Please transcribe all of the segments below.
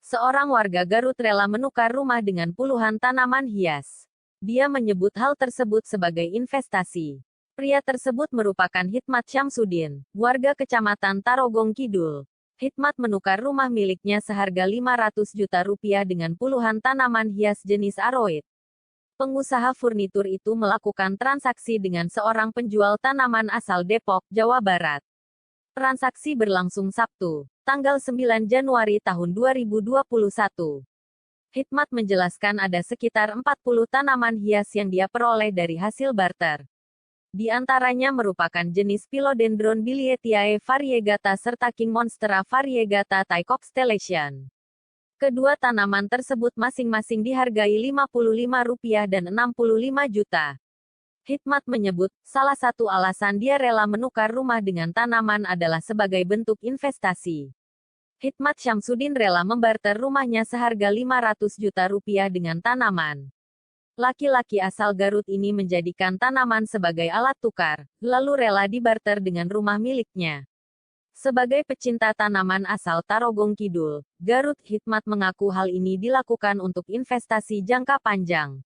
Seorang warga Garut rela menukar rumah dengan puluhan tanaman hias. Dia menyebut hal tersebut sebagai investasi. Pria tersebut merupakan Hikmat Syamsuddin, warga Kecamatan Tarogong Kidul. Hikmat menukar rumah miliknya seharga 500 juta rupiah dengan puluhan tanaman hias jenis aroid. Pengusaha furnitur itu melakukan transaksi dengan seorang penjual tanaman asal Depok, Jawa Barat. Transaksi berlangsung Sabtu, tanggal 9 Januari tahun 2021. Hikmat menjelaskan ada sekitar 40 tanaman hias yang dia peroleh dari hasil barter. Di antaranya merupakan jenis Philodendron Bilietiae variegata serta King Monstera variegata Thai Constellation. Kedua tanaman tersebut masing-masing dihargai Rp55 dan Rp65 juta. Hikmat menyebut, salah satu alasan dia rela menukar rumah dengan tanaman adalah sebagai bentuk investasi. Hikmat Syamsuddin rela membarter rumahnya seharga 500 juta rupiah dengan tanaman. Laki-laki asal Garut ini menjadikan tanaman sebagai alat tukar, lalu rela dibarter dengan rumah miliknya. Sebagai pecinta tanaman asal Tarogong Kidul, Garut, Hikmat mengaku hal ini dilakukan untuk investasi jangka panjang.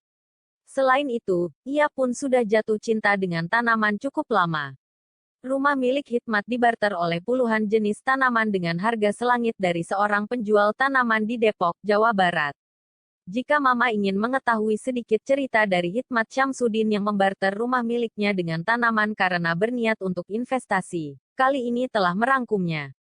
Selain itu, ia pun sudah jatuh cinta dengan tanaman cukup lama. Rumah milik Hikmat dibarter oleh puluhan jenis tanaman dengan harga selangit dari seorang penjual tanaman di Depok, Jawa Barat. Jika Mama ingin mengetahui sedikit cerita dari Hikmat Syamsuddin yang membarter rumah miliknya dengan tanaman karena berniat untuk investasi, kali ini telah merangkumnya.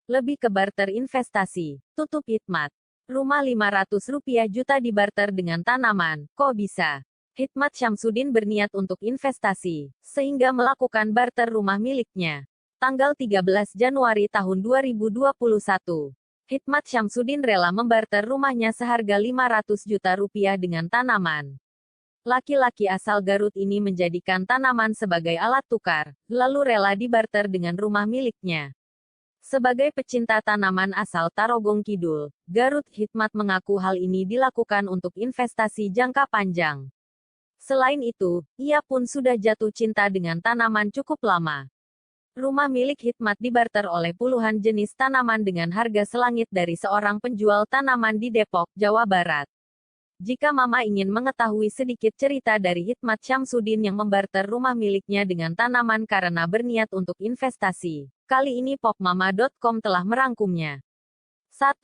Lebih ke barter investasi, tutup Hikmat. Rumah Rp500 juta dibarter dengan tanaman, kok bisa? Hikmat Syamsuddin berniat untuk investasi, sehingga melakukan barter rumah miliknya. Tanggal 13 Januari tahun 2021. Hikmat Syamsuddin rela membarter rumahnya seharga 500 juta rupiah dengan tanaman. Laki-laki asal Garut ini menjadikan tanaman sebagai alat tukar, lalu rela dibarter dengan rumah miliknya. Sebagai pecinta tanaman asal Tarogong Kidul, Garut, Hikmat mengaku hal ini dilakukan untuk investasi jangka panjang. Selain itu, ia pun sudah jatuh cinta dengan tanaman cukup lama. Rumah milik Hikmat dibarter oleh puluhan jenis tanaman dengan harga selangit dari seorang penjual tanaman di Depok, Jawa Barat. Jika Mama ingin mengetahui sedikit cerita dari Hikmat Syamsuddin yang membarter rumah miliknya dengan tanaman karena berniat untuk investasi, kali ini popmama.com telah merangkumnya. 1.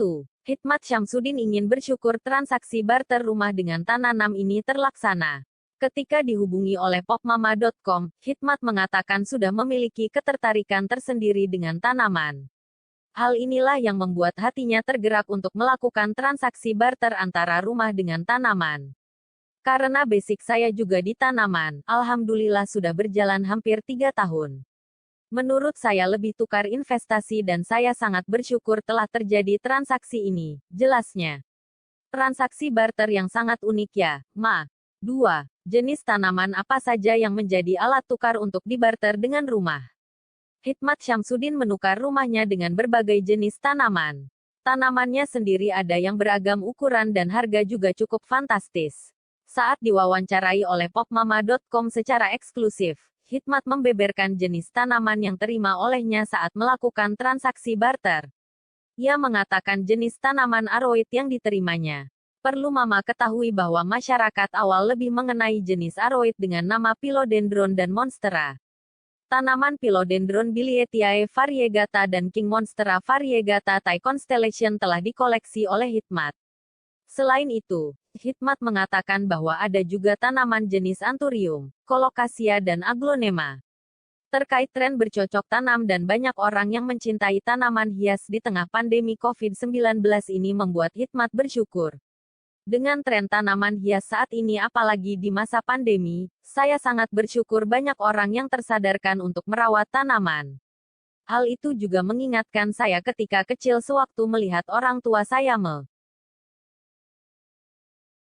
Hikmat Syamsuddin ingin bersyukur transaksi barter rumah dengan tanam ini terlaksana. Ketika dihubungi oleh popmama.com, Hikmat mengatakan sudah memiliki ketertarikan tersendiri dengan tanaman. Hal inilah yang membuat hatinya tergerak untuk melakukan transaksi barter antara rumah dengan tanaman. Karena basic saya juga di tanaman, alhamdulillah sudah berjalan hampir 3 tahun. Menurut saya lebih tukar investasi dan saya sangat bersyukur telah terjadi transaksi ini, jelasnya. Transaksi barter yang sangat unik ya, Ma. 2. Jenis tanaman apa saja yang menjadi alat tukar untuk dibarter dengan rumah? Hikmat Syamsuddin menukar rumahnya dengan berbagai jenis tanaman. Tanamannya sendiri ada yang beragam ukuran dan harga juga cukup fantastis. Saat diwawancarai oleh popmama.com secara eksklusif, Hikmat membeberkan jenis tanaman yang terima olehnya saat melakukan transaksi barter. Ia mengatakan jenis tanaman aroid yang diterimanya. Perlu Mama ketahui bahwa masyarakat awal lebih mengenai jenis aroid dengan nama Philodendron dan Monstera. Tanaman Philodendron Bilietiae variegata dan King Monstera variegata Thai Constellation telah dikoleksi oleh Hikmat. Selain itu, Hikmat mengatakan bahwa ada juga tanaman jenis Anthurium, Colocasia dan Aglonema. Terkait tren bercocok tanam dan banyak orang yang mencintai tanaman hias di tengah pandemi COVID-19 ini membuat Hikmat bersyukur. Dengan tren tanaman hias saat ini apalagi di masa pandemi, saya sangat bersyukur banyak orang yang tersadarkan untuk merawat tanaman. Hal itu juga mengingatkan saya ketika kecil sewaktu melihat orang tua saya